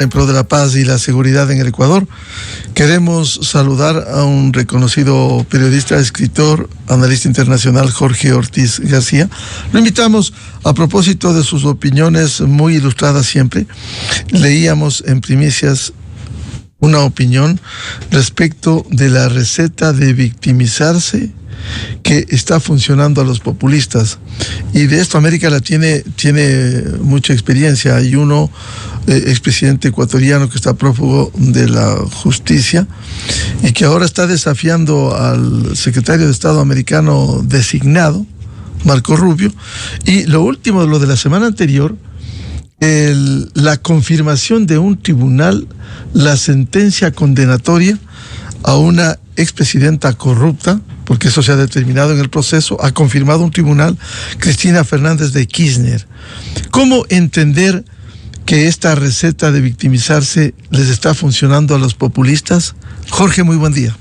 en pro de la paz y la seguridad en el Ecuador. Queremos saludar a un reconocido periodista, escritor, analista internacional, Jorge Ortiz García. Lo invitamos a propósito de sus opiniones muy ilustradas siempre. Leíamos en primicias una opinión respecto de la receta de victimizarse que está funcionando a los populistas. Y de esto América Latina tiene mucha experiencia. Hay uno, expresidente ecuatoriano, que está prófugo de la justicia y que ahora está desafiando al secretario de Estado americano designado, Marco Rubio. Y lo último, lo de la semana anterior, la confirmación de un tribunal, la sentencia condenatoria a una expresidenta corrupta, porque eso se ha determinado en el proceso, ha confirmado un tribunal, Cristina Fernández de Kirchner. ¿Cómo entender que esta receta de victimizarse les está funcionando a los populistas? Jorge, muy buen día.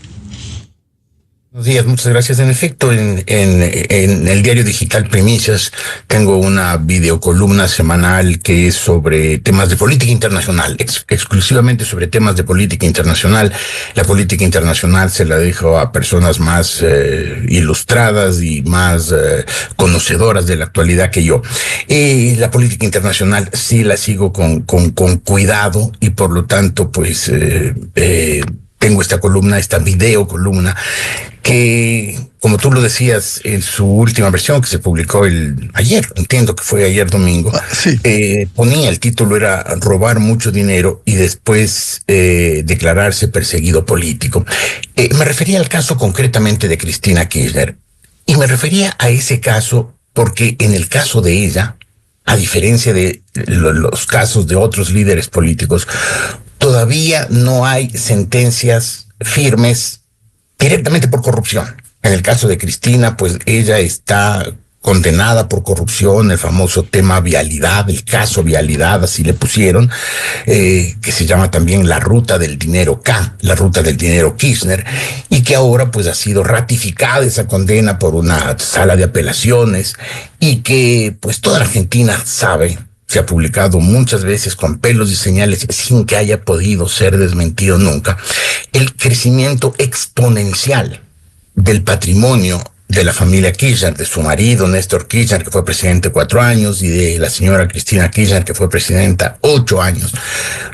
Buenos días, muchas gracias. En efecto, en el diario digital Primicias tengo una videocolumna semanal que es sobre temas de política internacional, exclusivamente sobre temas de política internacional. La política internacional se la dejo a personas más ilustradas y más conocedoras de la actualidad que yo. La política internacional sí la sigo con cuidado y por lo tanto, pues, tengo esta columna, esta videocolumna, que, como tú lo decías, en su última versión, que se publicó ayer, entiendo que fue ayer domingo, sí. Ponía, el título era Robar mucho dinero y después declararse perseguido político. Me refería al caso concretamente de Cristina Kirchner, y me refería a ese caso porque en el caso de ella, a diferencia de los casos de otros líderes políticos, todavía no hay sentencias firmes directamente por corrupción. En el caso de Cristina, pues ella está condenada por corrupción, el famoso tema vialidad, el caso vialidad, así le pusieron, que se llama también la ruta del dinero K, la ruta del dinero Kirchner, y que ahora pues ha sido ratificada esa condena por una sala de apelaciones, y que pues toda la Argentina sabe, se ha publicado muchas veces con pelos y señales sin que haya podido ser desmentido nunca, el crecimiento exponencial del patrimonio de la familia Kirchner, de su marido Néstor Kirchner, que fue presidente 4 años, y de la señora Cristina Kirchner, que fue presidenta 8 años.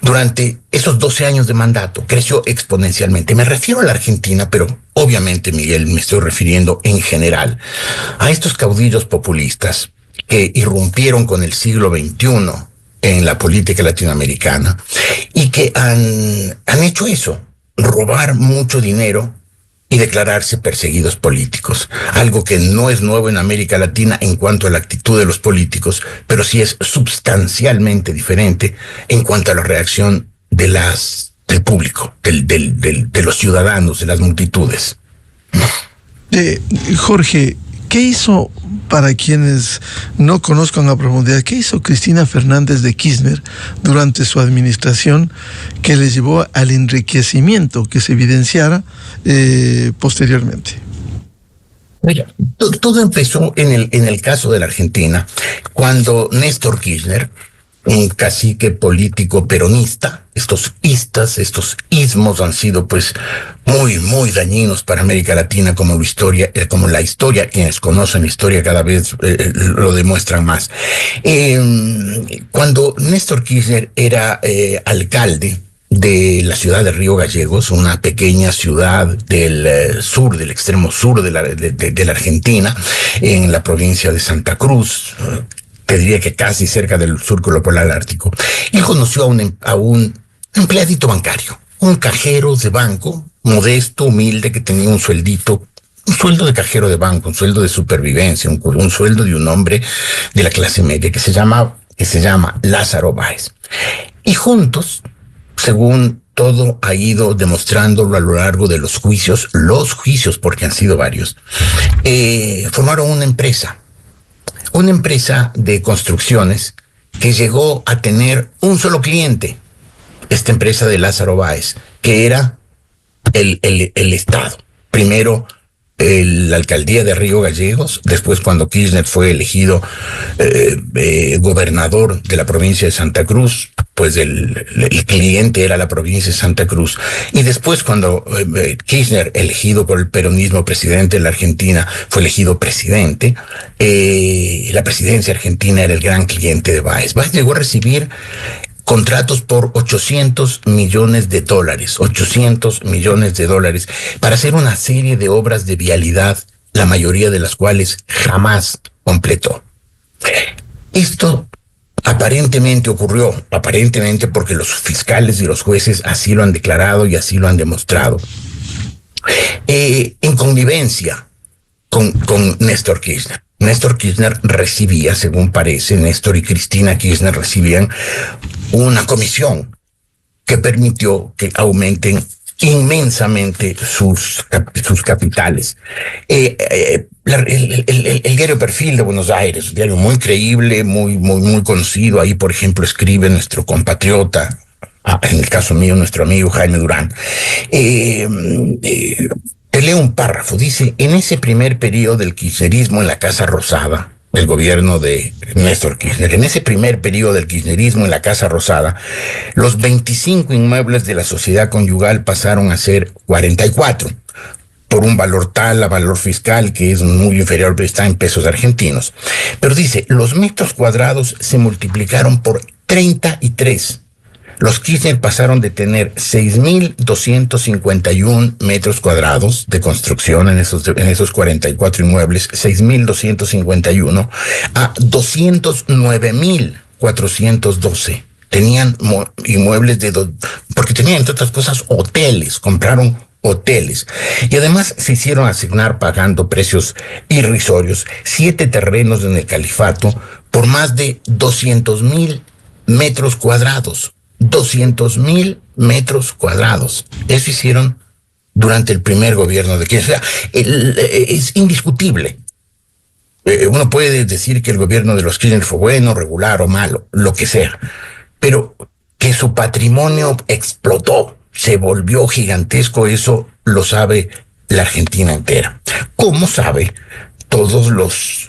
Durante esos 12 años de mandato creció exponencialmente. Me refiero a la Argentina, pero obviamente, Miguel, me estoy refiriendo en general a estos caudillos populistas que irrumpieron con el siglo XXI en la política latinoamericana y que han hecho eso, robar mucho dinero y declararse perseguidos políticos. Algo que no es nuevo en América Latina en cuanto a la actitud de los políticos, pero sí es sustancialmente diferente en cuanto a la reacción del público, de los ciudadanos, de las multitudes. Jorge, ¿qué hizo, para quienes no conozcan a profundidad, qué hizo Cristina Fernández de Kirchner durante su administración que le llevó al enriquecimiento que se evidenciara posteriormente? Mira, todo empezó en el caso de la Argentina, cuando Néstor Kirchner, un cacique político peronista, estos ismos han sido pues muy, muy dañinos para América Latina como la historia, quienes conocen la historia cada vez lo demuestran más. Cuando Néstor Kirchner era alcalde de la ciudad de Río Gallegos, una pequeña ciudad del sur, del extremo sur de la Argentina, en la provincia de Santa Cruz, te diría que casi cerca del Círculo Polar Ártico. Él conoció a un empleadito bancario, un cajero de banco, modesto, humilde, que tenía un sueldito, un sueldo de cajero de banco, un sueldo de supervivencia, un sueldo de un hombre de la clase media que se llama Lázaro Báez. Y juntos, según todo ha ido demostrándolo a lo largo de los juicios porque han sido varios, formaron una empresa de construcciones que llegó a tener un solo cliente, esta empresa de Lázaro Báez, que era el Estado. Primero la alcaldía de Río Gallegos, después cuando Kirchner fue elegido gobernador de la provincia de Santa Cruz, pues el cliente era la provincia de Santa Cruz, y después cuando Kirchner, elegido por el peronismo presidente de la Argentina, fue elegido presidente, la presidencia argentina era el gran cliente de Báez. Báez llegó a recibir contratos por $800 millones, 800 millones de dólares, para hacer una serie de obras de vialidad, la mayoría de las cuales jamás completó. Esto aparentemente ocurrió, aparentemente porque los fiscales y los jueces así lo han declarado y así lo han demostrado, en connivencia con Néstor Kirchner. Néstor Kirchner recibía, según parece, Néstor y Cristina Kirchner recibían una comisión que permitió que aumenten inmensamente sus capitales. El diario Perfil de Buenos Aires, un diario muy creíble, muy conocido, ahí por ejemplo escribe nuestro compatriota, en el caso mío, nuestro amigo Jaime Durán, te leo un párrafo, dice: en ese primer periodo del kirchnerismo en la Casa Rosada, el gobierno de Néstor Kirchner, en ese primer periodo del kirchnerismo en la Casa Rosada, los 25 inmuebles de la sociedad conyugal pasaron a ser 44, por un valor tal, a valor fiscal, que es muy inferior, pero está en pesos argentinos. Pero dice, los metros cuadrados se multiplicaron por 33. Los Kirchner pasaron de tener 6.251 metros cuadrados de construcción en esos 44 inmuebles, 6.251, a 209.412. Tenían inmuebles porque tenían, entre otras cosas, hoteles, compraron hoteles. Y además se hicieron asignar, pagando precios irrisorios, 7 terrenos en el califato por más de 200.000 metros cuadrados. 200.000 metros cuadrados. Eso hicieron durante el primer gobierno de Kirchner. O sea, es indiscutible. Uno puede decir que el gobierno de los Kirchner fue bueno, regular o malo, lo que sea, pero que su patrimonio explotó, se volvió gigantesco, eso lo sabe la Argentina entera. ¿Cómo sabe todos los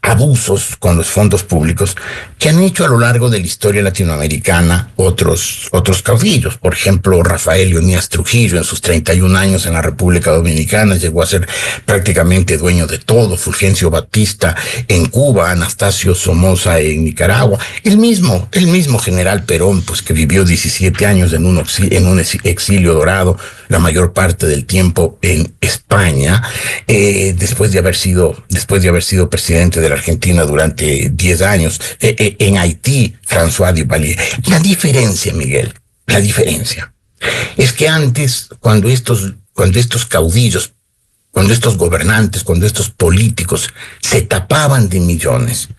abusos con los fondos públicos que han hecho a lo largo de la historia latinoamericana otros caudillos? Por ejemplo, Rafael Leónidas Trujillo, en sus 31 años en la República Dominicana, llegó a ser prácticamente dueño de todo. Fulgencio Batista en Cuba, Anastasio Somoza en Nicaragua, el mismo general Perón, pues que vivió 17 años en un exilio dorado, la mayor parte del tiempo en España, después de haber sido presidente de la Argentina durante 10 años, en Haití, François Duvalier. La diferencia, Miguel, es que antes, cuando estos caudillos, cuando estos gobernantes, cuando estos políticos se tapaban de millones,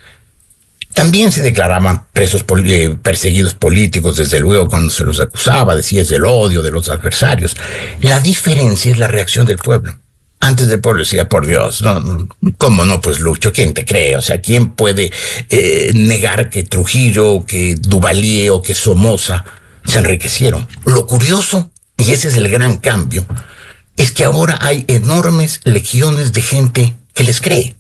también se declaraban perseguidos políticos, desde luego, cuando se los acusaba, decía, es del odio de los adversarios. La diferencia es la reacción del pueblo. Antes del pueblo decía, por Dios, no, ¿cómo no? Pues Lucho, ¿quién te cree? O sea, ¿quién puede negar que Trujillo, que Duvalier o que Somoza se enriquecieron? Lo curioso, y ese es el gran cambio, es que ahora hay enormes legiones de gente que les cree.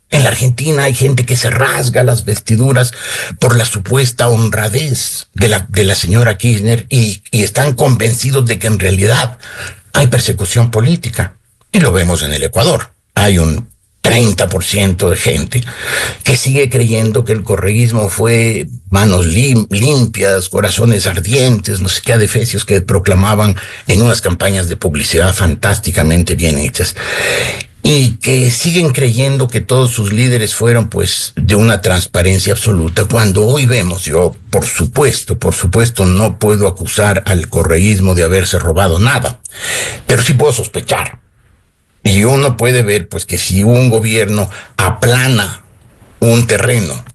En la Argentina hay gente que se rasga las vestiduras por la supuesta honradez de la señora Kirchner y están convencidos de que en realidad hay persecución política. Y lo vemos en el Ecuador. Hay un 30% de gente que sigue creyendo que el correísmo fue manos limpias, corazones ardientes, no sé qué adefesios que proclamaban en unas campañas de publicidad fantásticamente bien hechas. Y que siguen creyendo que todos sus líderes fueron, pues, de una transparencia absoluta, cuando hoy vemos, yo, por supuesto, no puedo acusar al correísmo de haberse robado nada, pero sí puedo sospechar. Y uno puede ver, pues, que si un gobierno aplana un terreno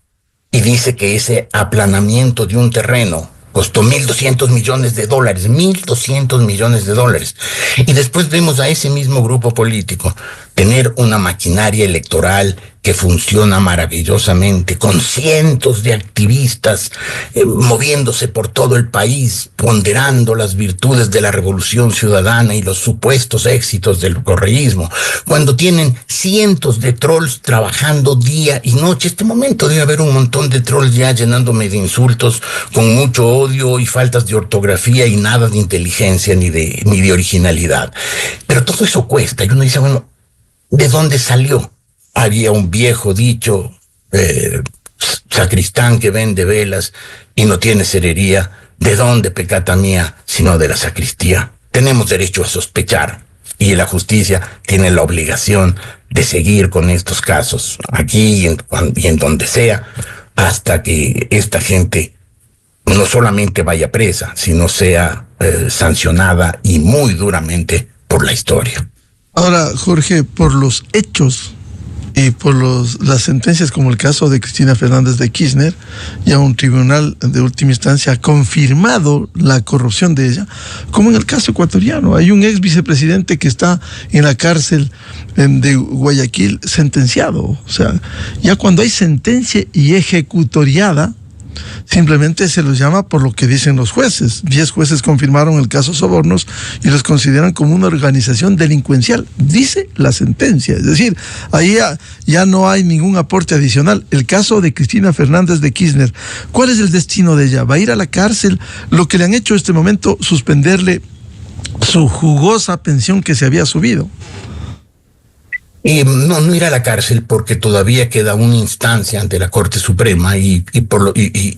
y dice que ese aplanamiento de un terreno costó $1.200 millones, $1.200 millones. Y después vemos a ese mismo grupo político tener una maquinaria electoral que funciona maravillosamente, con cientos de activistas moviéndose por todo el país, ponderando las virtudes de la revolución ciudadana y los supuestos éxitos del correísmo, cuando tienen cientos de trolls trabajando día y noche. Este momento debe haber un montón de trolls ya llenándome de insultos, con mucho odio y faltas de ortografía y nada de inteligencia ni de originalidad. Pero todo eso cuesta, y uno dice, bueno, ¿de dónde salió? Había un viejo dicho, sacristán que vende velas y no tiene cerería, ¿de dónde pecata mía, sino de la sacristía? Tenemos derecho a sospechar, y la justicia tiene la obligación de seguir con estos casos, aquí y en donde sea, hasta que esta gente no solamente vaya presa, sino sea sancionada, y muy duramente, por la historia. Ahora, Jorge, por los hechos y por las sentencias, como el caso de Cristina Fernández de Kirchner, ya un tribunal de última instancia ha confirmado la corrupción de ella, como en el caso ecuatoriano. Hay un ex vicepresidente que está en la cárcel de Guayaquil sentenciado. O sea, ya cuando hay sentencia y ejecutoriada, simplemente se los llama por lo que dicen los jueces. 10 jueces confirmaron el caso Sobornos y los consideran como una organización delincuencial, dice la sentencia. Es decir, ahí ya no hay ningún aporte adicional. El caso de Cristina Fernández de Kirchner, ¿cuál es el destino de ella? ¿Va a ir a la cárcel? Lo que le han hecho en este momento, suspenderle su jugosa pensión que se había subido. No ir a la cárcel, porque todavía queda una instancia ante la Corte Suprema y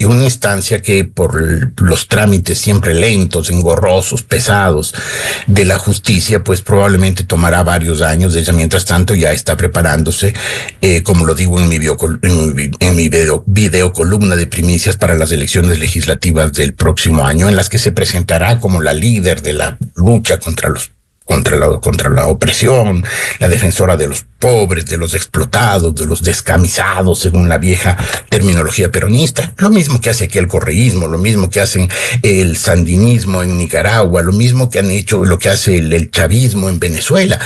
una instancia que, por los trámites siempre lentos, engorrosos, pesados de la justicia, pues probablemente tomará varios años. Ella, mientras tanto, ya está preparándose, como lo digo en mi video columna de primicias, para las elecciones legislativas del próximo año, en las que se presentará como la líder de la lucha contra la opresión, la defensora de los pobres, de los explotados, de los descamisados, según la vieja terminología peronista. Lo mismo que hace aquí el correísmo, lo mismo que hacen el sandinismo en Nicaragua, lo mismo que han hecho, lo que hace el chavismo en Venezuela.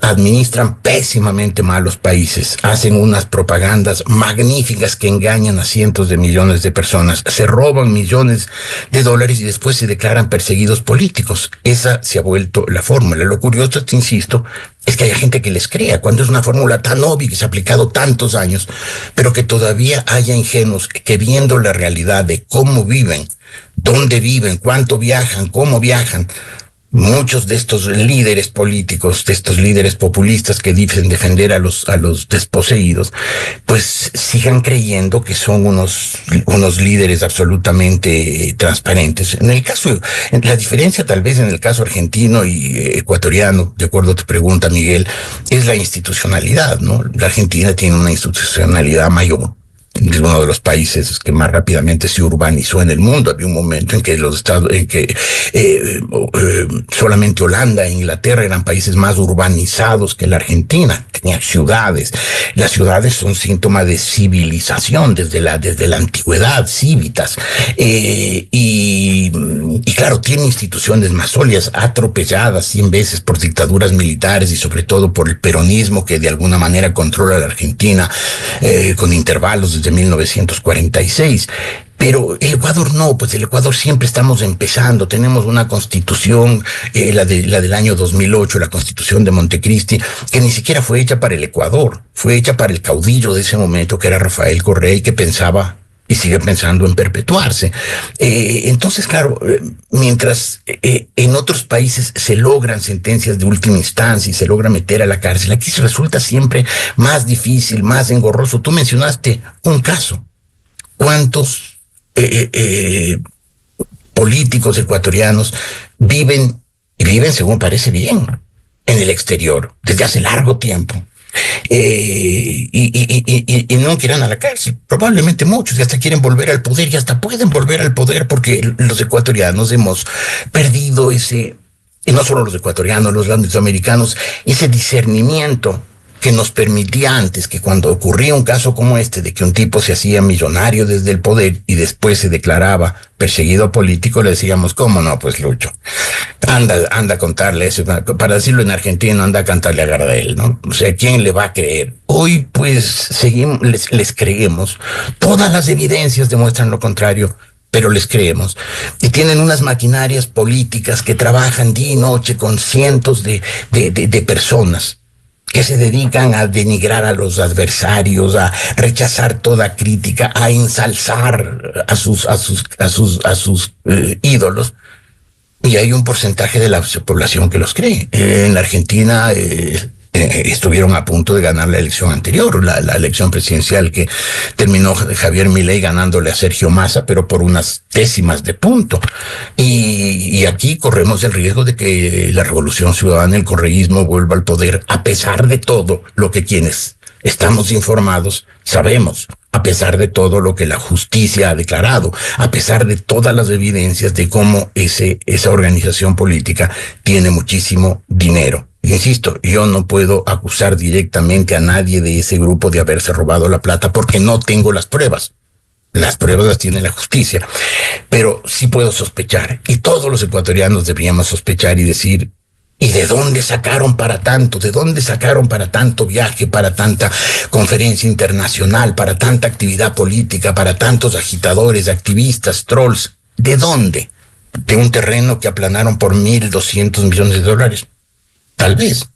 Administran pésimamente mal los países, hacen unas propagandas magníficas que engañan a cientos de millones de personas, se roban millones de dólares y después se declaran perseguidos políticos. Esa se ha vuelto la fórmula. Lo curioso, te insisto, es que hay gente que les crea, cuando es una fórmula tan obvia que se ha aplicado tantos años, pero que todavía haya ingenuos que, viendo la realidad de cómo viven, dónde viven, cuánto viajan, cómo viajan, muchos de estos líderes políticos, de estos líderes populistas que dicen defender a los desposeídos, pues sigan creyendo que son unos líderes absolutamente transparentes. La diferencia tal vez en el caso argentino y ecuatoriano, de acuerdo a tu pregunta, Miguel, es la institucionalidad, ¿no? La Argentina tiene una institucionalidad mayor. Es uno de los países que más rápidamente se urbanizó en el mundo. Había un momento en que solamente Holanda e Inglaterra eran países más urbanizados que la Argentina. Tenían ciudades. Las ciudades son síntoma de civilización desde la antigüedad, cívitas. Y claro, tiene instituciones más sólidas, atropelladas 100 veces por dictaduras militares y sobre todo por el peronismo, que de alguna manera controla la Argentina con intervalos desde 1946. Pero el Ecuador no, pues el Ecuador siempre estamos empezando. Tenemos una constitución, la del año 2008, la constitución de Montecristi, que ni siquiera fue hecha para el Ecuador, fue hecha para el caudillo de ese momento, que era Rafael Correa, y que pensaba y sigue pensando en perpetuarse. Entonces, claro, mientras en otros países se logran sentencias de última instancia y se logra meter a la cárcel, aquí se resulta siempre más difícil, más engorroso. Tú mencionaste un caso. ¿Cuántos políticos ecuatorianos viven, según parece bien, en el exterior desde hace largo tiempo? Y no quieran a la cárcel? Probablemente muchos, y hasta quieren volver al poder, y hasta pueden volver al poder, porque los ecuatorianos hemos perdido ese, y no solo los ecuatorianos, los latinoamericanos, ese discernimiento que nos permitía antes que cuando ocurría un caso como este, de que un tipo se hacía millonario desde el poder y después se declaraba perseguido político, le decíamos, ¿cómo no? Pues Lucho, anda a contarle eso, para decirlo en argentino, anda a cantarle a Gardel, ¿no? O sea, ¿quién le va a creer? Hoy, pues, seguimos, les creemos. Todas las evidencias demuestran lo contrario, pero les creemos. Y tienen unas maquinarias políticas que trabajan día y noche con cientos de personas que se dedican a denigrar a los adversarios, a rechazar toda crítica, a ensalzar a sus ídolos. Y hay un porcentaje de la población que los cree. En la Argentina estuvieron a punto de ganar la elección anterior, la elección presidencial, que terminó Javier Milei ganándole a Sergio Massa, pero por unas décimas de punto. Y aquí corremos el riesgo de que la Revolución Ciudadana, el correísmo, vuelva al poder, a pesar de todo lo que quienes estamos informados sabemos, a pesar de todo lo que la justicia ha declarado, a pesar de todas las evidencias de cómo esa organización política tiene muchísimo dinero. Insisto, yo no puedo acusar directamente a nadie de ese grupo de haberse robado la plata porque no tengo las pruebas. Las pruebas las tiene la justicia, pero sí puedo sospechar, y todos los ecuatorianos deberíamos sospechar y decir, ¿y de dónde sacaron para tanto? ¿De dónde sacaron para tanto viaje, para tanta conferencia internacional, para tanta actividad política, para tantos agitadores, activistas, trolls? ¿De dónde? ¿De un terreno que aplanaron por $1.200 millones? Tal vez.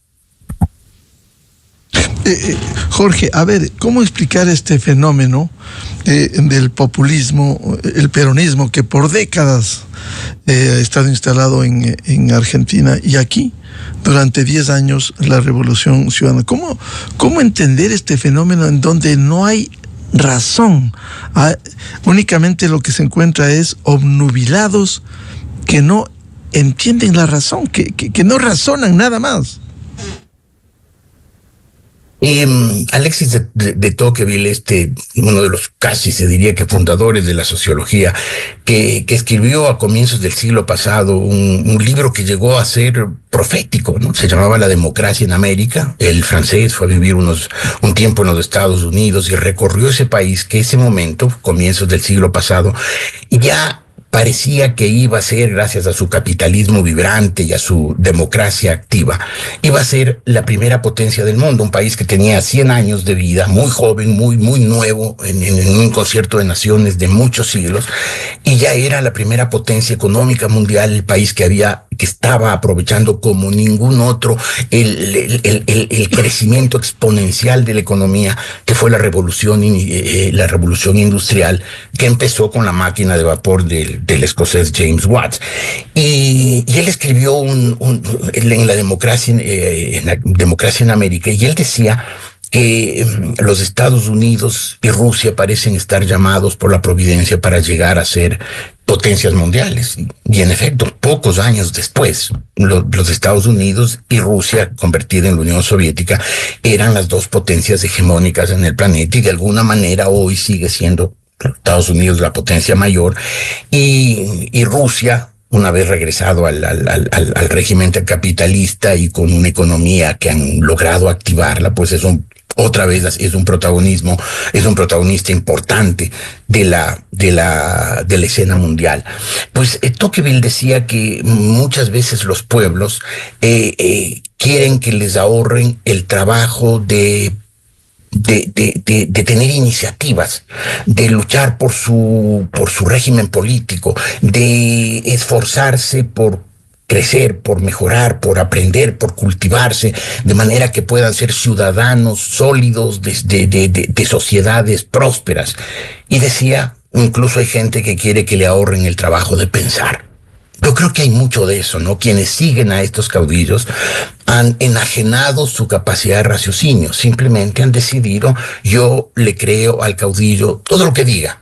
Jorge, a ver, ¿cómo explicar este fenómeno del populismo, el peronismo, que por décadas ha estado instalado en Argentina y aquí durante 10 años la Revolución Ciudadana? ¿Cómo entender este fenómeno en donde no hay razón? Únicamente lo que se encuentra es obnubilados que no entienden la razón, que no razonan nada más. Alexis de Tocqueville, uno de los casi se diría que fundadores de la sociología, que escribió a comienzos del siglo pasado un libro que llegó a ser profético, ¿no? Se llamaba La democracia en América. El francés fue a vivir un tiempo en los Estados Unidos y recorrió ese país que ese momento, comienzos del siglo pasado, ya parecía que iba a ser, gracias a su capitalismo vibrante y a su democracia activa, iba a ser la primera potencia del mundo, un país que tenía 100 años de vida, muy joven, muy nuevo, en un concierto de naciones de muchos siglos, y ya era la primera potencia económica mundial, el país que estaba aprovechando como ningún otro el crecimiento exponencial de la economía, que fue la revolución industrial, que empezó con la máquina de vapor del escocés James Watt. Y él escribió en la democracia en América, y él decía que los Estados Unidos y Rusia parecen estar llamados por la providencia para llegar a ser potencias mundiales. Y en efecto, pocos años después, los Estados Unidos y Rusia, convertida en la Unión Soviética, eran las dos potencias hegemónicas en el planeta, y de alguna manera hoy sigue siendo Estados Unidos la potencia mayor, y Rusia, una vez regresado al régimen capitalista y con una economía que han logrado activarla, pues es un protagonista importante de la escena mundial. Pues Tocqueville decía que muchas veces los pueblos quieren que les ahorren el trabajo de tener iniciativas, de luchar por su régimen político, de esforzarse por crecer, por mejorar, por aprender, por cultivarse, de manera que puedan ser ciudadanos sólidos de sociedades prósperas. Y decía, incluso hay gente que quiere que le ahorren el trabajo de pensar. Yo creo que hay mucho de eso, ¿no? Quienes siguen a estos caudillos han enajenado su capacidad de raciocinio. Simplemente han decidido, yo le creo al caudillo todo lo que diga.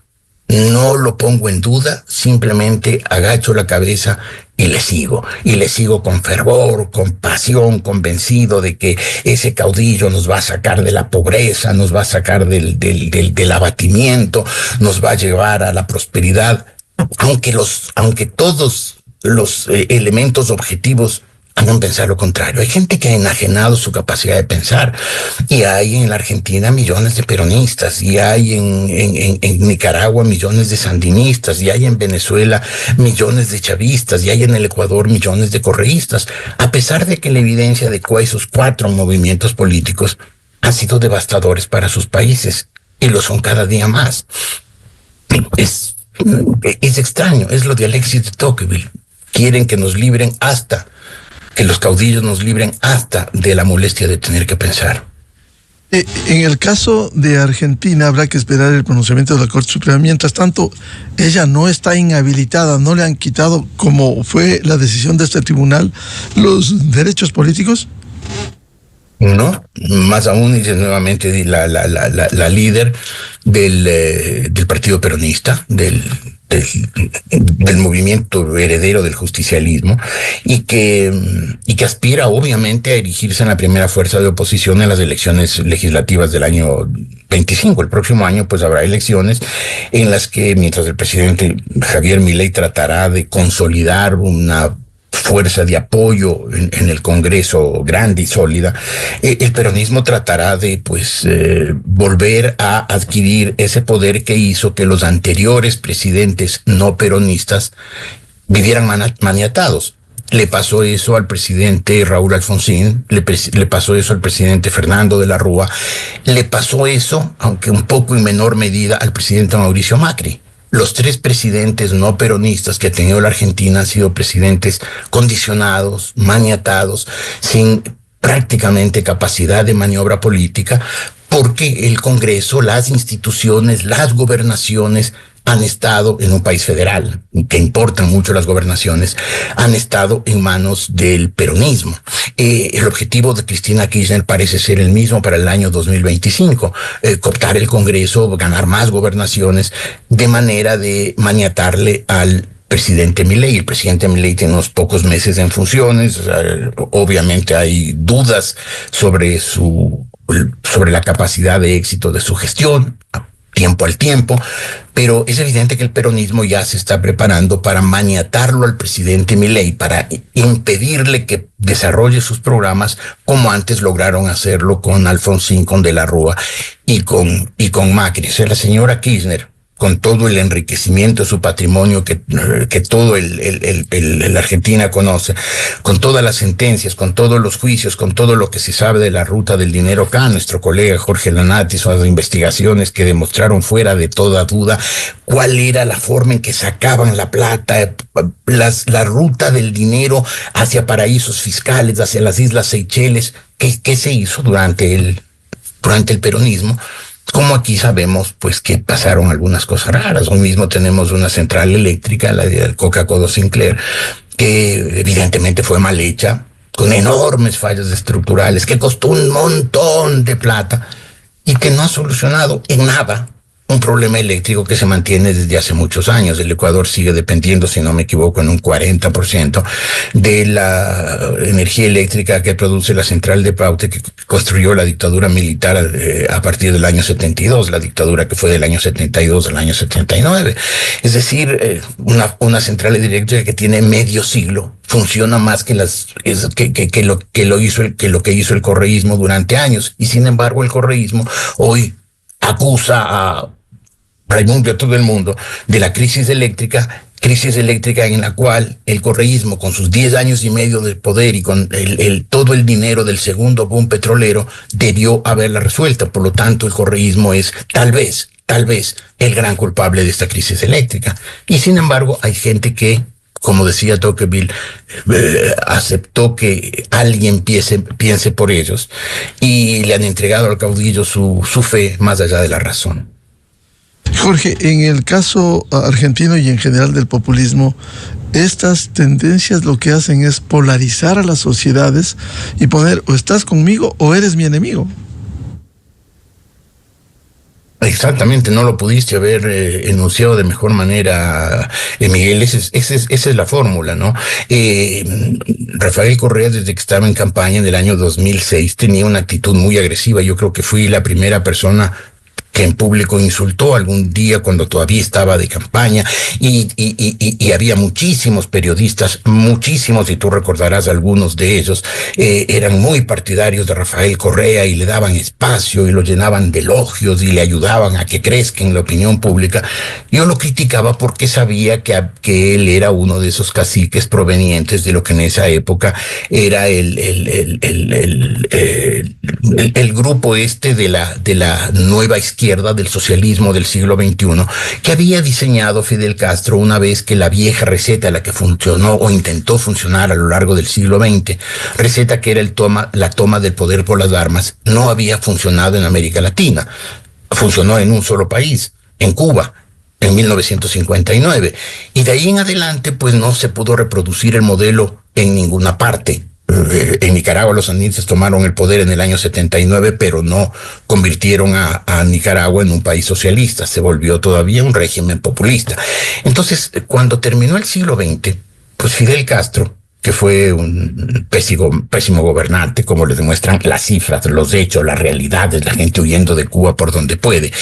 No lo pongo en duda, simplemente agacho la cabeza y le sigo. Y le sigo con fervor, con pasión, convencido de que ese caudillo nos va a sacar de la pobreza, nos va a sacar del abatimiento, nos va a llevar a la prosperidad. Aunque todos los elementos objetivos hagan pensar lo contrario. Hay gente que ha enajenado su capacidad de pensar, y hay en la Argentina millones de peronistas, y hay en Nicaragua millones de sandinistas, y hay en Venezuela millones de chavistas, y hay en el Ecuador millones de correístas, a pesar de que la evidencia de esos 4 movimientos políticos han sido devastadores para sus países, y lo son cada día más. Es extraño, es lo de Alexis de Tocqueville. Quieren que nos libren hasta, que los caudillos nos libren hasta de la molestia de tener que pensar. En el caso de Argentina habrá que esperar el pronunciamiento de la Corte Suprema. Mientras tanto, ella no está inhabilitada, no le han quitado, como fue la decisión de este tribunal, los derechos políticos. No, más aún, dice nuevamente la líder del partido peronista, del movimiento heredero del justicialismo, y que aspira obviamente a erigirse en la primera fuerza de oposición en las elecciones legislativas del año 25. El próximo año pues habrá elecciones en las que, mientras el presidente Javier Milei tratará de consolidar una fuerza de apoyo en el Congreso grande y sólida, el peronismo tratará de volver a adquirir ese poder que hizo que los anteriores presidentes no peronistas vivieran maniatados. Le pasó eso al presidente Raúl Alfonsín, le pasó eso al presidente Fernando de la Rúa, le pasó eso, aunque un poco en menor medida, al presidente Mauricio Macri. Los 3 presidentes no peronistas que ha tenido la Argentina han sido presidentes condicionados, maniatados, sin prácticamente capacidad de maniobra política, porque el Congreso, las instituciones, las gobernaciones han estado en un país federal, que importan mucho las gobernaciones, han estado en manos del peronismo. El objetivo de Cristina Kirchner parece ser el mismo para el año 2025, cooptar el Congreso, ganar más gobernaciones, de manera de maniatarle al presidente Milei. El presidente Milei tiene unos pocos meses en funciones, obviamente hay dudas sobre la capacidad de éxito de su gestión, tiempo al tiempo, pero es evidente que el peronismo ya se está preparando para maniatarlo al presidente Milei, para impedirle que desarrolle sus programas como antes lograron hacerlo con Alfonsín, con De la Rúa y con Macri. O sea, la señora Kirchner, con todo el enriquecimiento de su patrimonio que todo la Argentina conoce, con todas las sentencias, con todos los juicios, con todo lo que se sabe de la ruta del dinero acá, nuestro colega Jorge Lanati hizo investigaciones que demostraron fuera de toda duda cuál era la forma en que sacaban la plata, la ruta del dinero hacia paraísos fiscales, hacia las Islas Seychelles, que se hizo durante el peronismo. Como aquí sabemos, pues, que pasaron algunas cosas raras. Hoy mismo tenemos una central eléctrica, la de Coca-Cola Sinclair, que evidentemente fue mal hecha, con enormes fallas estructurales, que costó un montón de plata y que no ha solucionado en nada un problema eléctrico que se mantiene desde hace muchos años. El Ecuador sigue dependiendo, si no me equivoco, en un 40% de la energía eléctrica que produce la central de Paute, que construyó la dictadura militar a partir del año 72, la dictadura que fue del año 72 al año 79. Es decir, una central eléctrica que tiene medio siglo, funciona más que lo que hizo el correísmo durante años. Y sin embargo, el correísmo hoy acusa a Raimundo y a todo el mundo de la crisis eléctrica en la cual el correísmo, con sus 10 años y medio de poder y con todo el dinero del segundo boom petrolero, debió haberla resuelta. Por lo tanto, el correísmo es tal vez el gran culpable de esta crisis eléctrica. Y sin embargo, hay gente que, como decía Tocqueville, aceptó que alguien piense por ellos y le han entregado al caudillo su fe más allá de la razón. Jorge, en el caso argentino y en general del populismo, estas tendencias lo que hacen es polarizar a las sociedades y poner o estás conmigo o eres mi enemigo. Exactamente, no lo pudiste haber enunciado de mejor manera, Miguel. Esa es la fórmula, ¿no? Rafael Correa, desde que estaba en campaña en el año 2006, tenía una actitud muy agresiva. Yo creo que fui la primera persona que en público insultó algún día cuando todavía estaba de campaña, y había muchísimos periodistas, muchísimos, y tú recordarás algunos de ellos, eran muy partidarios de Rafael Correa y le daban espacio y lo llenaban de elogios y le ayudaban a que crezca en la opinión pública. Yo lo criticaba porque sabía que él era uno de esos caciques provenientes de lo que en esa época era el grupo de la nueva izquierda, del socialismo del siglo XXI, que había diseñado Fidel Castro una vez que la vieja receta, la que funcionó o intentó funcionar a lo largo del siglo XX, receta que era la toma del poder por las armas, no había funcionado en América Latina. Funcionó en un solo país, en Cuba, en 1959. Y de ahí en adelante, pues no se pudo reproducir el modelo en ninguna parte. En Nicaragua los sandinistas tomaron el poder en el año 79, pero no convirtieron a Nicaragua en un país socialista. Se volvió todavía un régimen populista. Entonces, cuando terminó el siglo XX, pues Fidel Castro, que fue un pésimo gobernante, como le demuestran las cifras, los hechos, las realidades, la gente huyendo de Cuba por donde puede,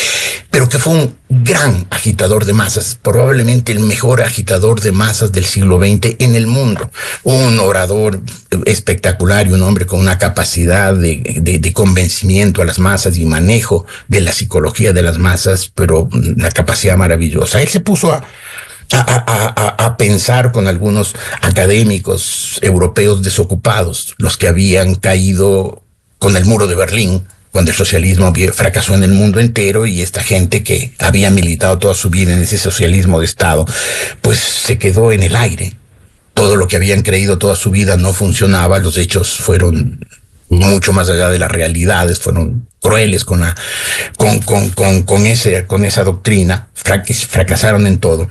pero que fue un gran agitador de masas, probablemente el mejor agitador de masas del siglo XX en el mundo, un orador espectacular y un hombre con una capacidad de convencimiento a las masas y manejo de la psicología de las masas, pero una capacidad maravillosa. Él se puso a pensar con algunos académicos europeos desocupados, los que habían caído con el muro de Berlín, cuando el socialismo fracasó en el mundo entero, y esta gente que había militado toda su vida en ese socialismo de Estado, pues se quedó en el aire. Todo lo que habían creído toda su vida no funcionaba, los hechos fueron mucho más allá de las realidades, fueron crueles con esa doctrina, fracasaron en todo.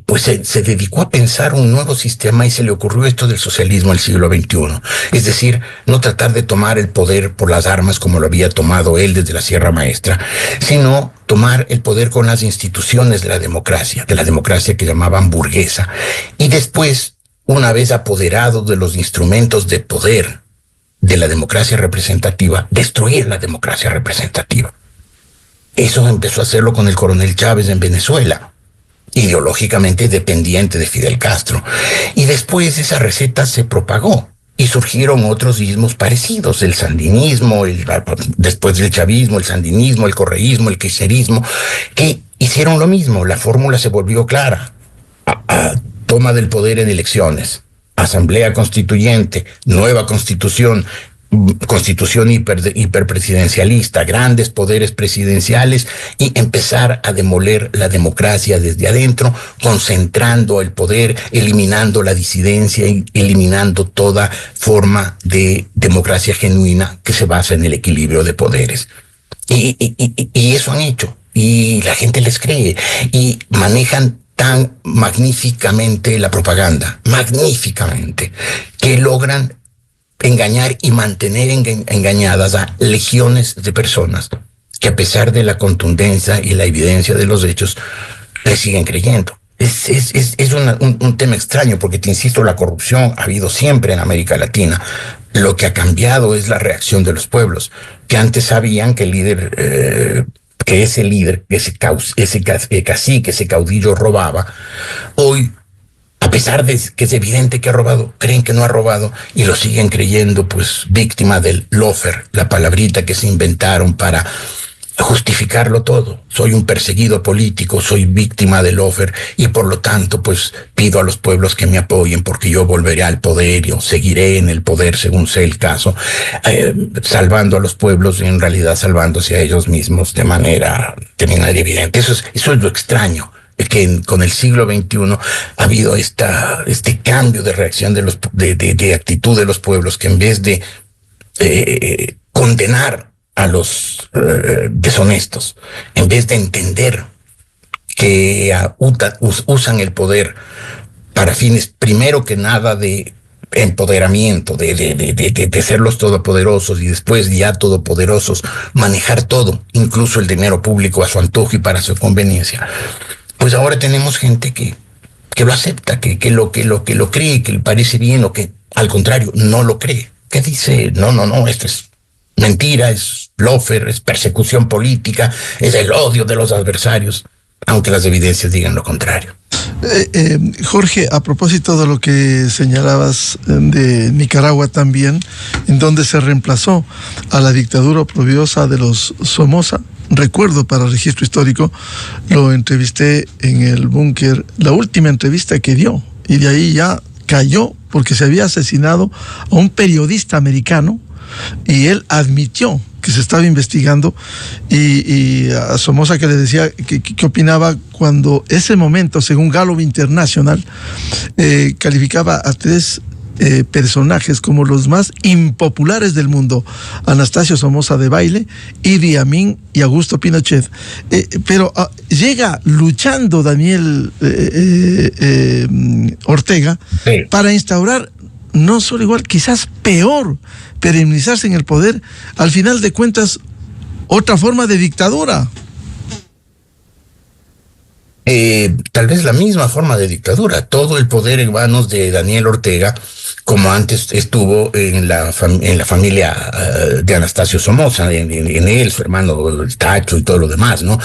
Pues se dedicó a pensar un nuevo sistema y se le ocurrió esto del socialismo del siglo XXI. Es decir, no tratar de tomar el poder por las armas como lo había tomado él desde la Sierra Maestra, sino tomar el poder con las instituciones de la democracia que llamaban burguesa. Y después, una vez apoderado de los instrumentos de poder de la democracia representativa, destruir la democracia representativa. Eso empezó a hacerlo con el coronel Chávez en Venezuela, ideológicamente dependiente de Fidel Castro. Y después esa receta se propagó y surgieron otros ismos parecidos, el sandinismo, después del chavismo, el sandinismo, el correísmo, el kirchnerismo, que hicieron lo mismo. La fórmula se volvió clara. Toma del poder en elecciones, asamblea constituyente, nueva constitución hiperpresidencialista, grandes poderes presidenciales, y empezar a demoler la democracia desde adentro, concentrando el poder, eliminando la disidencia y eliminando toda forma de democracia genuina que se basa en el equilibrio de poderes. Y eso han hecho, y la gente les cree, y manejan tan magníficamente la propaganda, magníficamente, que logran engañar y mantener engañadas a legiones de personas que, a pesar de la contundencia y la evidencia de los hechos, le siguen creyendo. Es un tema extraño, porque te insisto, la corrupción ha habido siempre en América Latina. Lo que ha cambiado es la reacción de los pueblos, que antes sabían que el líder, que ese líder, ese cacique, ese caudillo robaba. Hoy, a pesar de que es evidente que ha robado, creen que no ha robado y lo siguen creyendo, pues víctima del lofer, la palabrita que se inventaron para justificarlo todo. Soy un perseguido político, soy víctima del lofer, y por lo tanto pues pido a los pueblos que me apoyen, porque yo volveré al poder, yo seguiré en el poder según sea el caso, salvando a los pueblos y en realidad salvándose a ellos mismos de manera evidente. Eso es lo extraño, que con el siglo XXI ha habido este cambio de reacción de actitud de los pueblos, que en vez de condenar a los deshonestos, en vez de entender que usan el poder para fines, primero que nada, de empoderamiento, de ser los todopoderosos, y después, ya todopoderosos, manejar todo, incluso el dinero público a su antojo y para su conveniencia, pues ahora tenemos gente que lo acepta, que lo cree, que le parece bien, o que al contrario no lo cree, que dice no, esto es mentira, es lawfare, es persecución política, es el odio de los adversarios, aunque las evidencias digan lo contrario. Jorge, a propósito de lo que señalabas de Nicaragua también, en donde se reemplazó a la dictadura oprobiosa de los Somoza, recuerdo para registro histórico, lo entrevisté en el búnker, la última entrevista que dio, y de ahí ya cayó porque se había asesinado a un periodista americano y él admitió que se estaba investigando, y a Somoza que le decía que opinaba cuando ese momento, según Gallup International, calificaba a 3 personajes como los más impopulares del mundo: Anastasio Somoza Debayle, Idi Amin y Augusto Pinochet. Pero llega luchando Daniel Ortega para instaurar no solo igual, quizás peor, perennizarse en el poder, al final de cuentas, otra forma de dictadura. Tal vez la misma forma de dictadura, todo el poder en manos de Daniel Ortega, como antes estuvo en la familia de Anastasio Somoza, en él, su hermano el Tacho y todo lo demás, ¿no?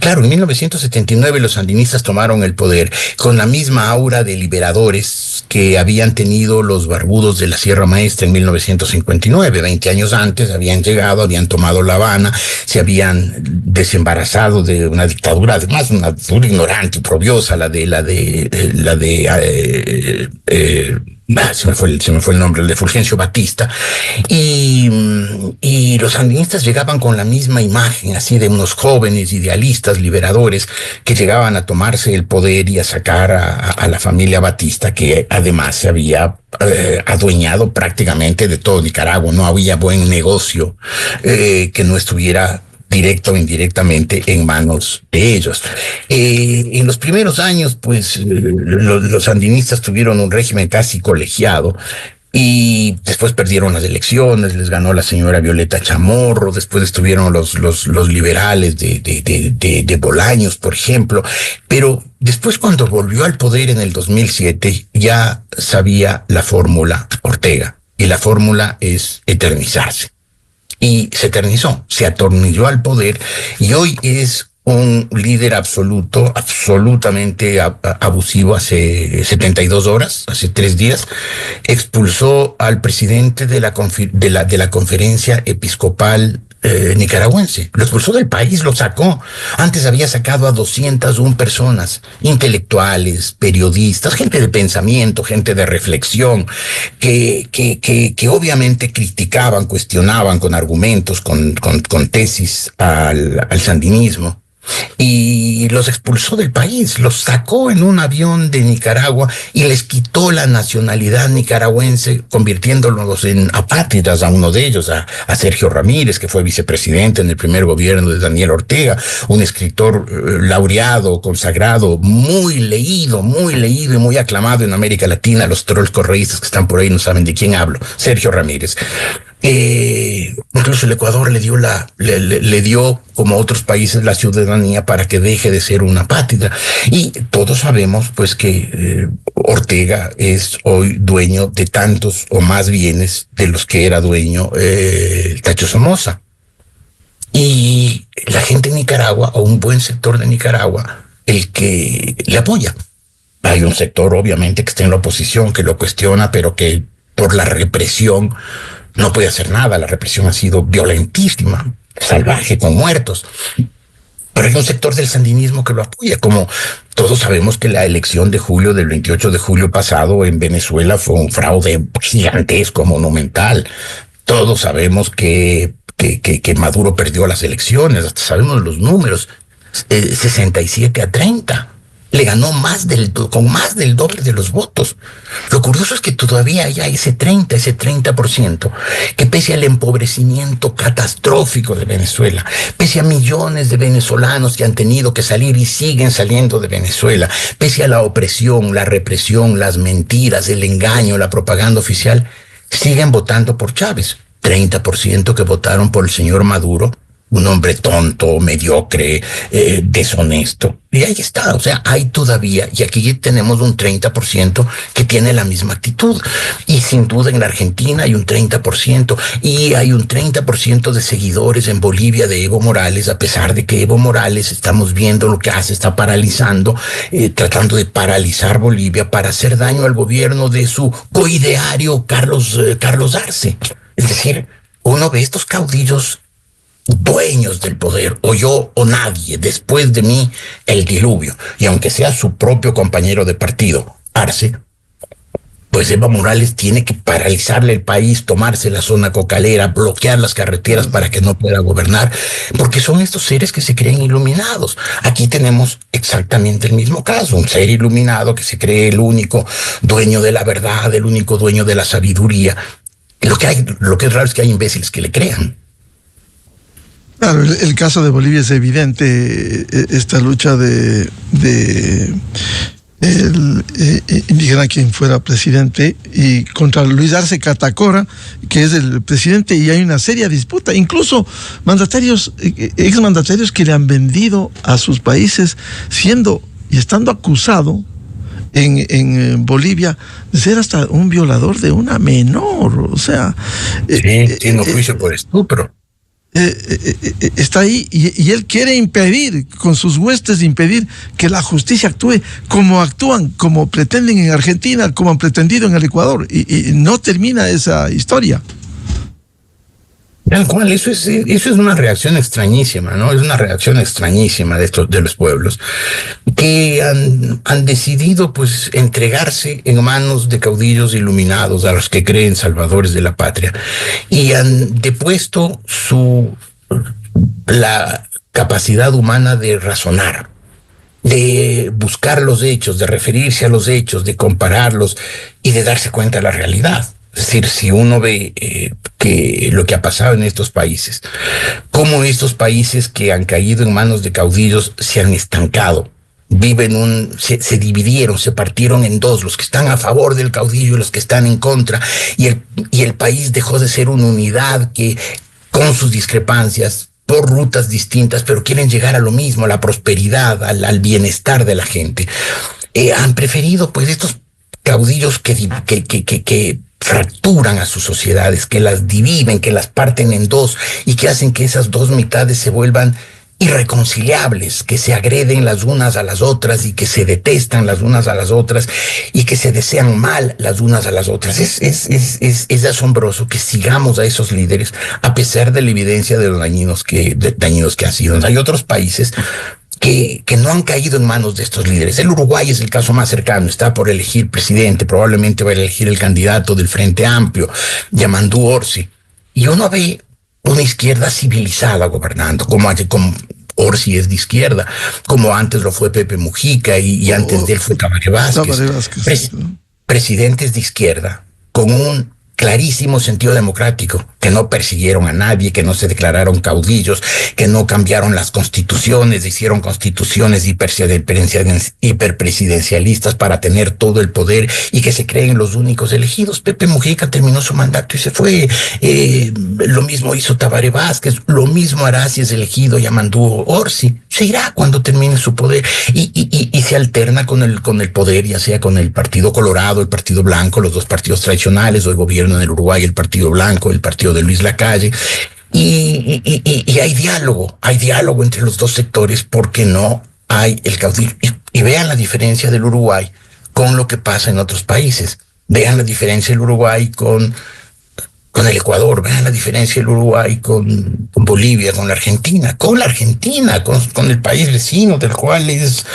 Claro, en 1979 los sandinistas tomaron el poder con la misma aura de liberadores que habían tenido los barbudos de la Sierra Maestra en 1959, 20 años antes habían llegado, habían tomado La Habana, se habían desembarazado de una dictadura, además una dictadura ignorante y probiosa, se me fue el nombre, el de Fulgencio Batista, y los sandinistas llegaban con la misma imagen, así de unos jóvenes idealistas, liberadores, que llegaban a tomarse el poder y a sacar a la familia Batista, que además se había adueñado prácticamente de todo Nicaragua. No había buen negocio que no estuviera directa o indirectamente en manos de ellos. En los primeros años, pues, los sandinistas tuvieron un régimen casi colegiado, y después perdieron las elecciones, les ganó la señora Violeta Chamorro, después estuvieron los liberales de Bolaños, por ejemplo, pero después, cuando volvió al poder en el 2007, ya sabía la fórmula Ortega, y la fórmula es eternizarse. Y se eternizó, se atornilló al poder, y hoy es un líder absolutamente abusivo. Hace 72 horas, hace 3 días, expulsó al presidente de la conferencia episcopal nicaragüense. Lo expulsó del país, lo sacó. Antes había sacado a 201 personas, intelectuales, periodistas, gente de pensamiento, gente de reflexión, que obviamente criticaban, cuestionaban con argumentos, con tesis al sandinismo. Y los expulsó del país, los sacó en un avión de Nicaragua y les quitó la nacionalidad nicaragüense, convirtiéndolos en apátridas, a uno de ellos, a Sergio Ramírez, que fue vicepresidente en el primer gobierno de Daniel Ortega, un escritor laureado, consagrado, muy leído y muy aclamado en América Latina. Los trolls correístas que están por ahí no saben de quién hablo. Sergio Ramírez. Incluso el Ecuador le dio, como otros países, la ciudadanía para que deje de ser una apátrida. Y todos sabemos, pues, que Ortega es hoy dueño de tantos o más bienes de los que era dueño Tacho Somoza. Y la gente de Nicaragua, o un buen sector de Nicaragua, el que le apoya. Hay un sector, obviamente, que está en la oposición, que lo cuestiona, pero que por la represión no puede hacer nada. La represión ha sido violentísima, salvaje, con muertos. Pero hay un sector del sandinismo que lo apoya. Como todos sabemos que la elección de julio, del 28 de julio pasado en Venezuela, fue un fraude gigantesco, monumental. Todos sabemos que Maduro perdió las elecciones, hasta sabemos los números, 67-30. Le ganó con más del doble de los votos. Lo curioso es que todavía hay ese 30%, que pese al empobrecimiento catastrófico de Venezuela, pese a millones de venezolanos que han tenido que salir y siguen saliendo de Venezuela, pese a la opresión, la represión, las mentiras, el engaño, la propaganda oficial, siguen votando por Chávez. 30% que votaron por el señor Maduro un hombre tonto, mediocre, deshonesto. Y ahí está, o sea, hay todavía, y aquí tenemos un 30% que tiene la misma actitud. Y sin duda en la Argentina hay un 30%, y hay un 30% de seguidores en Bolivia de Evo Morales, a pesar de que Evo Morales, estamos viendo lo que hace, está paralizando, tratando de paralizar Bolivia para hacer daño al gobierno de su coideario Carlos Arce. Es decir, uno ve estos caudillos dueños del poder, o yo o nadie, después de mí el diluvio, y aunque sea su propio compañero de partido, Arce, pues Evo Morales tiene que paralizarle el país, tomarse la zona cocalera, bloquear las carreteras para que no pueda gobernar, porque son estos seres que se creen iluminados. Aquí tenemos exactamente el mismo caso, un ser iluminado que se cree el único dueño de la verdad, el único dueño de la sabiduría. Lo que es raro es que hay imbéciles que le crean. Claro, el caso de Bolivia es evidente, esta lucha de indígena quien fuera presidente y contra Luis Arce Catacora, que es el presidente, y hay una seria disputa, incluso exmandatarios que le han vendido a sus países siendo y estando acusado en Bolivia de ser hasta un violador de una menor, o sea... tiene juicio por estupro. Está ahí y él quiere impedir, con sus huestes, impedir que la justicia actúe como actúan, como pretenden en Argentina, como han pretendido en el Ecuador, y no termina esa historia. Tal cual, eso es una reacción extrañísima, ¿no? Es una reacción extrañísima de los pueblos que han decidido, pues, entregarse en manos de caudillos iluminados a los que creen salvadores de la patria, y han depuesto la capacidad humana de razonar, de buscar los hechos, de referirse a los hechos, de compararlos y de darse cuenta de la realidad. Es decir, si uno ve que lo que ha pasado en estos países, cómo estos países que han caído en manos de caudillos se han estancado, se dividieron, se partieron en dos, los que están a favor del caudillo y los que están en contra, y el país dejó de ser una unidad que, con sus discrepancias, por rutas distintas, pero quieren llegar a lo mismo, a la prosperidad, al bienestar de la gente. Han preferido, pues, estos caudillos que fracturan a sus sociedades, que las dividen, que las parten en dos y que hacen que esas dos mitades se vuelvan irreconciliables, que se agreden las unas a las otras y que se detestan las unas a las otras y que se desean mal las unas a las otras. Es asombroso que sigamos a esos líderes a pesar de la evidencia de los dañinos que han sido. Hay otros países que no han caído en manos de estos líderes. El Uruguay es el caso más cercano, está por elegir presidente, probablemente va a elegir el candidato del Frente Amplio, Yamandú Orsi, y uno ve una izquierda civilizada gobernando, como Orsi es de izquierda, como antes lo fue Pepe Mujica y antes de él fue Tabaré Vázquez. Presidentes de izquierda con un clarísimo sentido democrático, que no persiguieron a nadie, que no se declararon caudillos, que no cambiaron las constituciones, hicieron constituciones hiperpresidencialistas para tener todo el poder y que se creen los únicos elegidos. Pepe Mujica terminó su mandato y se fue. Lo mismo hizo Tabaré Vázquez, lo mismo hará si es elegido Yamandú Orsi. Se irá cuando termine su poder y se alterna con el poder, ya sea con el Partido Colorado, el Partido Blanco, los dos partidos tradicionales, o el gobierno en el Uruguay, el Partido Blanco, el partido de Luis Lacalle, y hay diálogo entre los dos sectores porque no hay el caudillo. Y vean la diferencia del Uruguay con lo que pasa en otros países. Vean la diferencia del Uruguay con el Ecuador, vean la diferencia del Uruguay con Bolivia, con la Argentina, con el país vecino, del cual es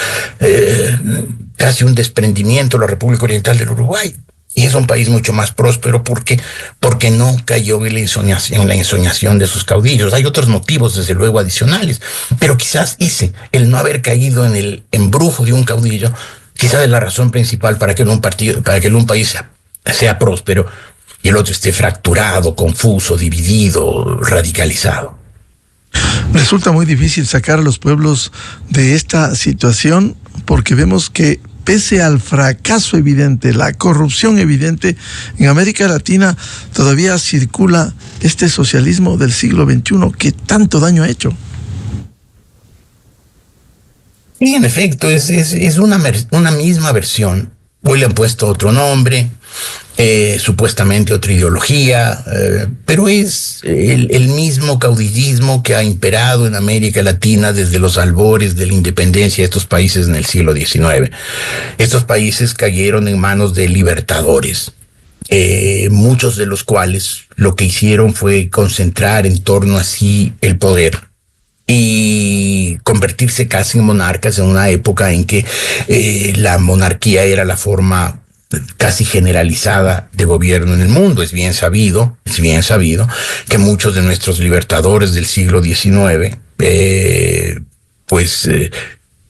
casi un desprendimiento la República Oriental del Uruguay. Y es un país mucho más próspero porque no cayó en la ensoñación de sus caudillos. Hay otros motivos, desde luego, adicionales, pero quizás el no haber caído en el embrujo de un caudillo, quizás es la razón principal para que un país sea próspero y el otro esté fracturado, confuso, dividido, radicalizado. Resulta muy difícil sacar a los pueblos de esta situación porque vemos que pese al fracaso evidente, la corrupción evidente, en América Latina todavía circula este socialismo del siglo XXI que tanto daño ha hecho. Sí, en efecto, es una misma versión. Hoy le han puesto otro nombre, supuestamente otra ideología, pero es el mismo caudillismo que ha imperado en América Latina desde los albores de la independencia de estos países en el siglo XIX. Estos países cayeron en manos de libertadores, muchos de los cuales lo que hicieron fue concentrar en torno a sí el poder y convertirse casi en monarcas en una época en que la monarquía era la forma casi generalizada de gobierno en el mundo. Es bien sabido que muchos de nuestros libertadores del siglo XIX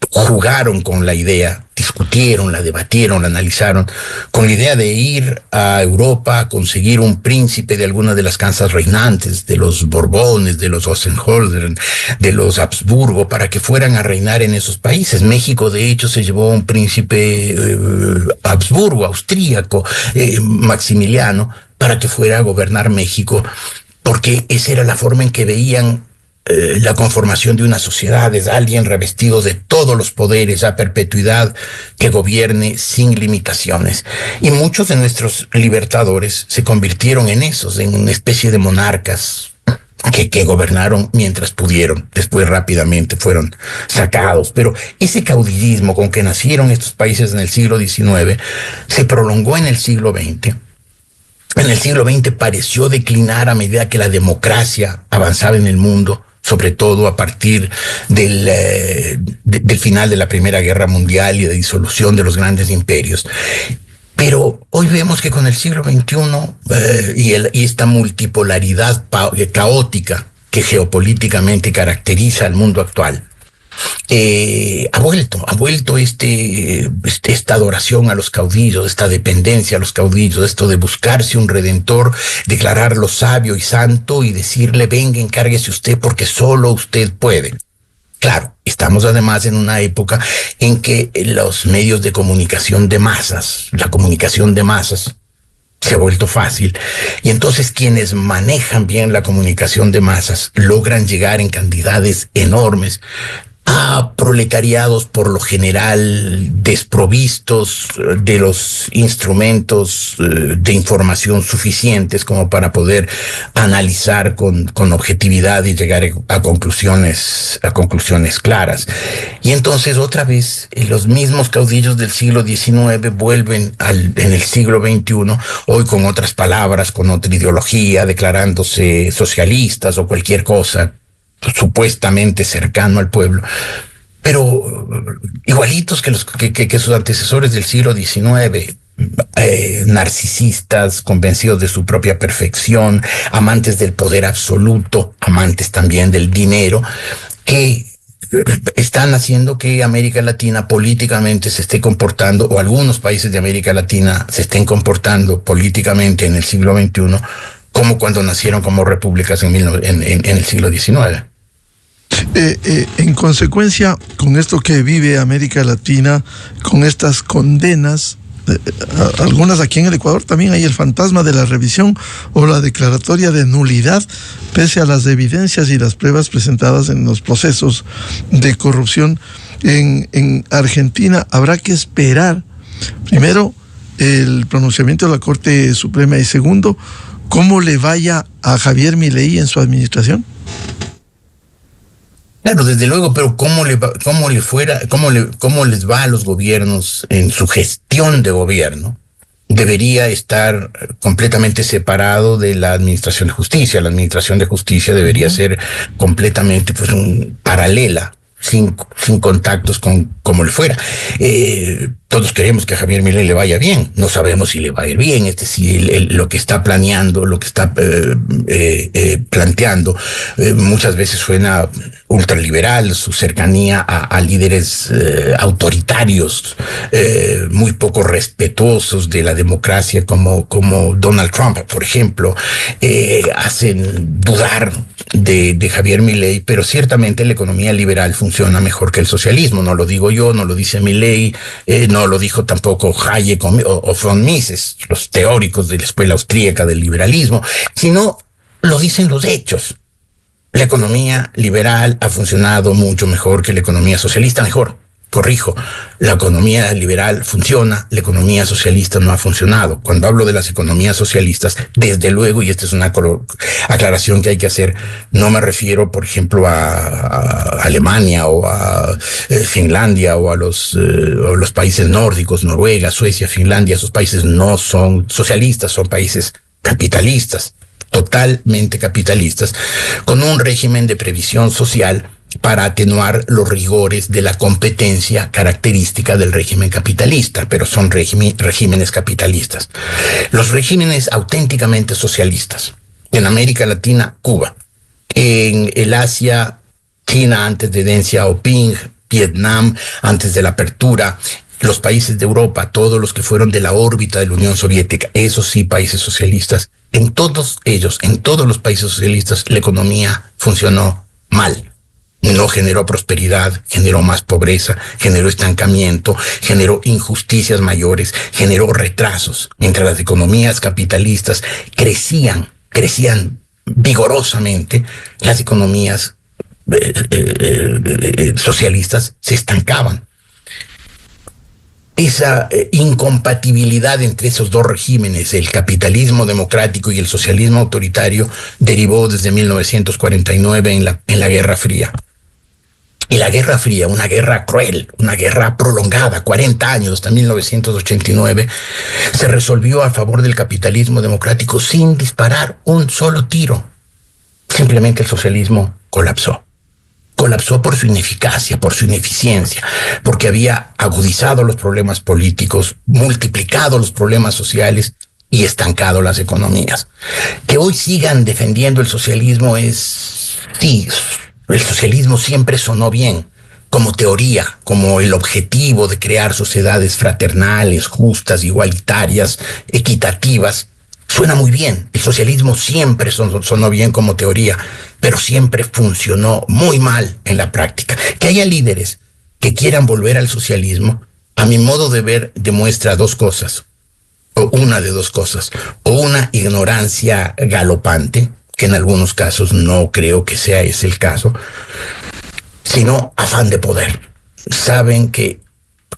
jugaron con la idea, discutieron, la debatieron, la analizaron, con la idea de ir a Europa a conseguir un príncipe de alguna de las casas reinantes, de los Borbones, de los Hohenzollern, de los Habsburgo, para que fueran a reinar en esos países. México, de hecho, se llevó a un príncipe Habsburgo, austríaco, Maximiliano, para que fuera a gobernar México, porque esa era la forma en que veían la conformación de una sociedad, es alguien revestido de todos los poderes a perpetuidad que gobierne sin limitaciones. Y muchos de nuestros libertadores se convirtieron en esos, en una especie de monarcas que gobernaron mientras pudieron. Después rápidamente fueron sacados. Pero ese caudillismo con que nacieron estos países en el siglo XIX se prolongó en el siglo XX. En el siglo XX pareció declinar a medida que la democracia avanzaba en el mundo, sobre todo a partir del final de la Primera Guerra Mundial y de disolución de los grandes imperios. Pero hoy vemos que con el siglo XXI y esta multipolaridad caótica que geopolíticamente caracteriza al mundo actual, ha vuelto esta adoración a los caudillos, esta dependencia a los caudillos, esto de buscarse un redentor, declararlo sabio y santo y decirle, venga, encárguese usted porque solo usted puede. Claro, estamos además en una época en que los medios de comunicación de masas, la comunicación de masas, se ha vuelto fácil, y entonces quienes manejan bien la comunicación de masas logran llegar en cantidades enormes a proletariados por lo general desprovistos de los instrumentos de información suficientes como para poder analizar con objetividad y llegar a conclusiones claras. Y entonces otra vez los mismos caudillos del siglo XIX vuelven en el siglo XXI, hoy con otras palabras, con otra ideología, declarándose socialistas o cualquier cosa supuestamente cercano al pueblo, pero igualitos que sus antecesores del siglo XIX, narcisistas, convencidos de su propia perfección, amantes del poder absoluto, amantes también del dinero, que están haciendo que América Latina políticamente se esté comportando, o algunos países de América Latina se estén comportando políticamente en el siglo XXI como cuando nacieron como repúblicas en el siglo XIX. En consecuencia, con esto que vive América Latina, con estas condenas, algunas aquí en el Ecuador también hay el fantasma de la revisión o la declaratoria de nulidad, pese a las evidencias y las pruebas presentadas en los procesos de corrupción. En Argentina habrá que esperar, primero, el pronunciamiento de la Corte Suprema y segundo, cómo le vaya a Javier Milei en su administración. Claro, desde luego, pero cómo les va a los gobiernos en su gestión de gobierno debería estar completamente separado de la administración de justicia. La administración de justicia debería ser completamente paralela, sin contactos con como le fuera. Todos queremos que a Javier Milei le vaya bien, no sabemos si le va a ir bien, es decir, lo que está planeando, lo que está planteando, muchas veces suena ultraliberal, su cercanía a líderes autoritarios, muy poco respetuosos de la democracia, como Donald Trump, por ejemplo, hacen dudar de Javier Milei, pero ciertamente la economía liberal funciona mejor que el socialismo. No lo digo yo, no lo dice Milei, no no lo dijo tampoco Hayek o von Mises, los teóricos de la escuela austríaca del liberalismo, sino lo dicen los hechos. La economía liberal ha funcionado mucho mejor que la economía socialista. Mejor, corrijo, la economía liberal funciona, la economía socialista no ha funcionado. Cuando hablo de las economías socialistas, desde luego, y esta es una aclaración que hay que hacer, no me refiero, por ejemplo, a Alemania o a Finlandia o a los países nórdicos, Noruega, Suecia, Finlandia. Esos países no son socialistas, son países capitalistas, totalmente capitalistas, con un régimen de previsión social para atenuar los rigores de la competencia característica del régimen capitalista, pero son regímenes capitalistas. Los regímenes auténticamente socialistas, en América Latina, Cuba, en el Asia, China antes de Deng Xiaoping, Vietnam antes de la apertura, los países de Europa, todos los que fueron de la órbita de la Unión Soviética, esos sí países socialistas, en todos ellos, en todos los países socialistas, la economía funcionó mal. No generó prosperidad, generó más pobreza, generó estancamiento, generó injusticias mayores, generó retrasos. Mientras las economías capitalistas crecían vigorosamente, las economías socialistas se estancaban. Esa incompatibilidad entre esos dos regímenes, el capitalismo democrático y el socialismo autoritario, derivó desde 1949 en la Guerra Fría. Y la Guerra Fría, una guerra cruel, una guerra prolongada, 40 años, hasta 1989, se resolvió a favor del capitalismo democrático sin disparar un solo tiro. Simplemente el socialismo colapsó. Colapsó por su ineficacia, por su ineficiencia, porque había agudizado los problemas políticos, multiplicado los problemas sociales y estancado las economías. Que hoy sigan defendiendo el socialismo sí, el socialismo siempre sonó bien, como teoría, como el objetivo de crear sociedades fraternales, justas, igualitarias, equitativas. Suena muy bien, el socialismo siempre sonó bien como teoría, pero siempre funcionó muy mal en la práctica. Que haya líderes que quieran volver al socialismo, a mi modo de ver, demuestra dos cosas, o una de dos cosas, o una ignorancia galopante, que en algunos casos no creo que sea ese el caso, sino afán de poder. Saben que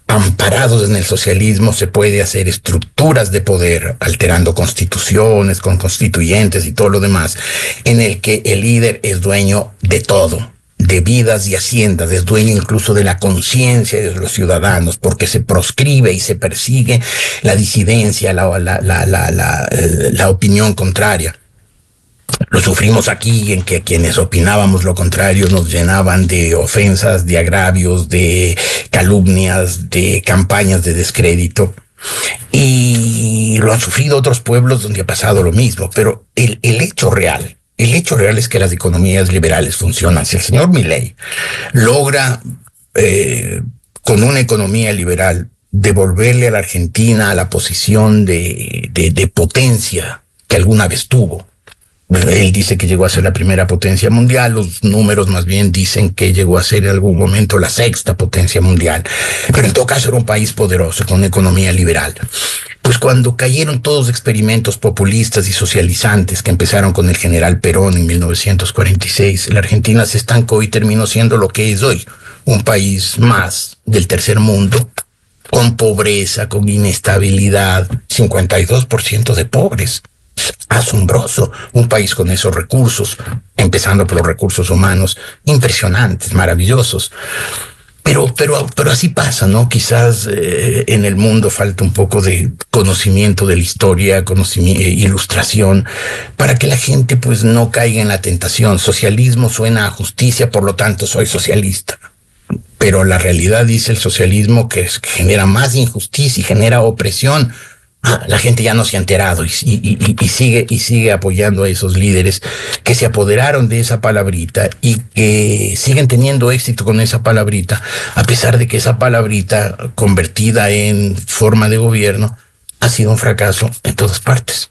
amparados en el socialismo se puede hacer estructuras de poder, alterando constituciones, con constituyentes y todo lo demás, en el que el líder es dueño de todo, de vidas y haciendas, es dueño incluso de la conciencia de los ciudadanos, porque se proscribe y se persigue la disidencia, la opinión contraria. Lo sufrimos aquí, en que quienes opinábamos lo contrario nos llenaban de ofensas, de agravios, de calumnias, de campañas de descrédito. Y lo han sufrido otros pueblos donde ha pasado lo mismo. Pero el hecho real es que las economías liberales funcionan. Si el señor Milei logra, con una economía liberal, devolverle a la Argentina a la posición de potencia que alguna vez tuvo. Él dice que llegó a ser la primera potencia mundial, los números más bien dicen que llegó a ser en algún momento la sexta potencia mundial, pero en todo caso era un país poderoso, con una economía liberal. Pues cuando cayeron todos los experimentos populistas y socializantes que empezaron con el general Perón en 1946, la Argentina se estancó y terminó siendo lo que es hoy, un país más del tercer mundo, con pobreza, con inestabilidad, 52% de pobres. Asombroso, un país con esos recursos, empezando por los recursos humanos, impresionantes, maravillosos. Pero así pasa, ¿no? Quizás en el mundo falta un poco de conocimiento de la historia, ilustración, para que la gente pues no caiga en la tentación. Socialismo suena a justicia, por lo tanto soy socialista. Pero la realidad dice el socialismo que genera más injusticia y genera opresión. La gente ya no se ha enterado y sigue apoyando a esos líderes que se apoderaron de esa palabrita y que siguen teniendo éxito con esa palabrita, a pesar de que esa palabrita convertida en forma de gobierno ha sido un fracaso en todas partes.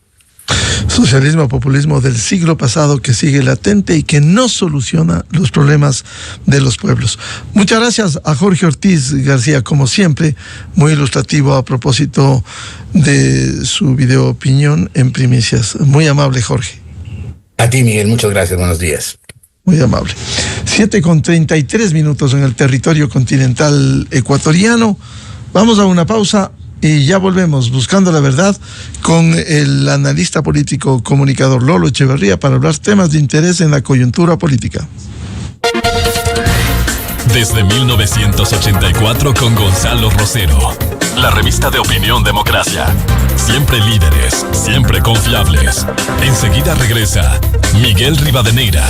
Socialismo, populismo del siglo pasado que sigue latente y que no soluciona los problemas de los pueblos. Muchas gracias a Jorge Ortiz García, como siempre, muy ilustrativo a propósito de su video opinión en primicias. Muy amable, Jorge. A ti, Miguel, muchas gracias, buenos días. Muy amable. 7:33 en el territorio continental ecuatoriano. Vamos a una pausa y ya volvemos buscando la verdad con el analista político comunicador Lolo Echeverría para hablar temas de interés en la coyuntura política. Desde 1984 con Gonzalo Rosero. La revista de opinión Democracia. Siempre líderes, siempre confiables. Enseguida regresa Miguel Rivadeneira.